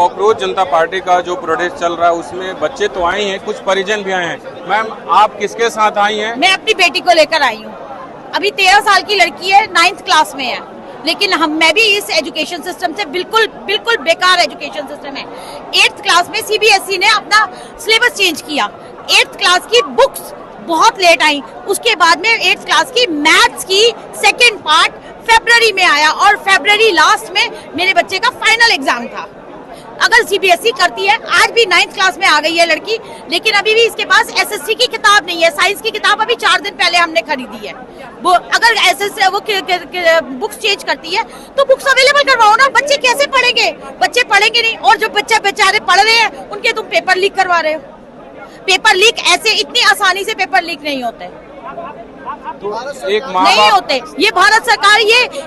Cockroach जनता party का जो protest चल रहा है उसमें बच्चे तो आए हैं, कुछ परिजन भी आए हैं। मैम, आप किसके साथ आई हैं? मैं अपनी बेटी को लेकर आई हूँ। अभी 13 साल की लड़की है, 9th क्लास में है, लेकिन मैं भी इस एजुकेशन सिस्टम से बिल्कुल बेकार एजुकेशन सिस्टम है। 8th क्लास में CBSE ने अपना सिलेबस चेंज किया। 8th क्लास की बुक्स बहुत लेट आई, उसके बाद में 8th क्लास की मैथ्स की सेकेंड पार्ट फरवरी में आया और फरवरी लास्ट में मेरे बच्चे का फाइनल एग्जाम था। अगर CBSE करती है, आज भी 9th क्लास में आ गई है लड़की, लेकिन अभी भी इसके पास SSC की किताब नहीं है। साइंस की किताब अभी 4 दिन पहले हमने खरीदी है। वो अगर SSC वो बुक्स चेंज करती है तो बुक्स अवेलेबल करवाओ ना। बच्चे कैसे पढ़ेंगे? बच्चे पढ़ेंगे नहीं, और जो बच्चे बेचारे पढ़ रहे हैं उनके तुम पेपर लीक करवा रहे हो। पेपर लीक ऐसे इतनी आसानी से पेपर लीक नहीं होते, तो एक माँ नहीं होते। ये भारत सरकार,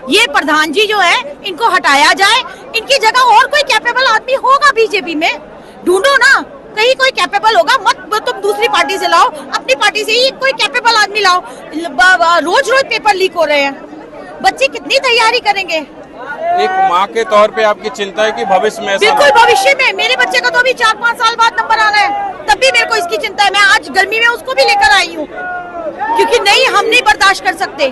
ये प्रधान जी जो है, इनको हटाया जाए। इनकी जगह और कोई कैपेबल आदमी होगा बीजेपी में, ढूंढो ना, कहीं कोई कैपेबल होगा। मत तुम दूसरी पार्टी से लाओ, अपनी पार्टी से ही कोई कैपेबल आदमी लाओ। रोज पेपर लीक हो रहे हैं, बच्चे कितनी तैयारी करेंगे? एक माँ के तौर पे आपकी चिंता है कि भविष्य में? बिल्कुल, भविष्य में। मेरे बच्चे का तो अभी 4-5 साल बाद नंबर आना है, तब भी मेरे को इसकी चिंता है। मैं आज गर्मी में उसको भी लेकर आई हूँ, क्योंकि नहीं, हम नहीं बर्दाश्त कर सकते,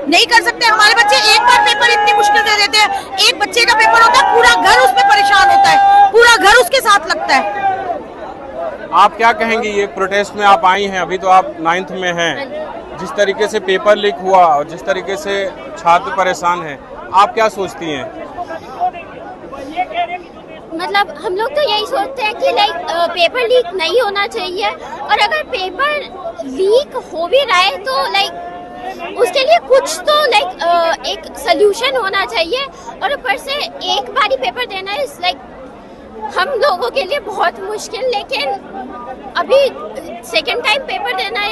नहीं कर सकते। हमारे बच्चे एक बार पेपर इतनी मुश्किल से देते हैं। एक बच्चे का पेपर होता है, पूरा घर उसमें परेशान होता है, पूरा घर उसके साथ लगता है। आप क्या कहेंगी? ये प्रोटेस्ट में आप आई हैं, अभी तो आप 9th में हैं, जिस तरीके से पेपर लीक हुआ और जिस तरीके से छात्र परेशान हैं, आप क्या सोचती हैं? मतलब हम लोग तो यही सोचते हैं कि पेपर लीक नहीं होना चाहिए, और अगर पेपर लीक हो भी रहा है तो उसके लिए कुछ तो एक सोल्यूशन होना चाहिए। और ऊपर से एक बारी पेपर देना इज हम लोगों के लिए बहुत मुश्किल, लेकिन अभी सेकेंड टाइम पेपर देना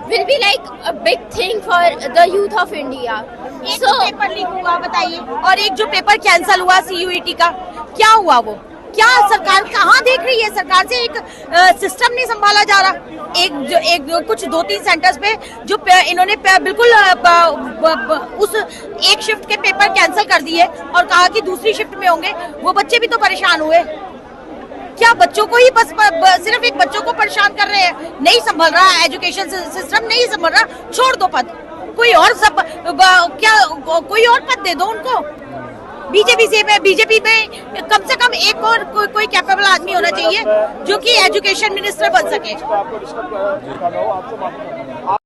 will be a big thing for the youth of India. एक जो पेपर लीक हुआ बताइए, और एक जो पेपर कैंसिल हुआ CUET का, क्या हुआ? वो क्या सरकार कहाँ देख रही है? सरकार से एक सिस्टम नहीं संभाला जा रहा। कुछ 2-3 सेंटर्स पे जो इन्होंने बिल्कुल उस एक शिफ्ट के पेपर कैंसिल कर दिए और कहा कि दूसरी शिफ्ट में होंगे। वो बच्चे भी तो परेशान हुए। क्या बच्चों को ही बस सिर्फ एक बच्चों को परेशान कर रहे हैं? नहीं संभल रहा एजुकेशन सिस्टम, नहीं संभल रहा। छोड़ दो पद, कोई और कोई और पद दे दो उनको। बीजेपी में कम से कम एक और कोई कैपेबल आदमी होना चाहिए जो कि एजुकेशन मिनिस्टर बन सके।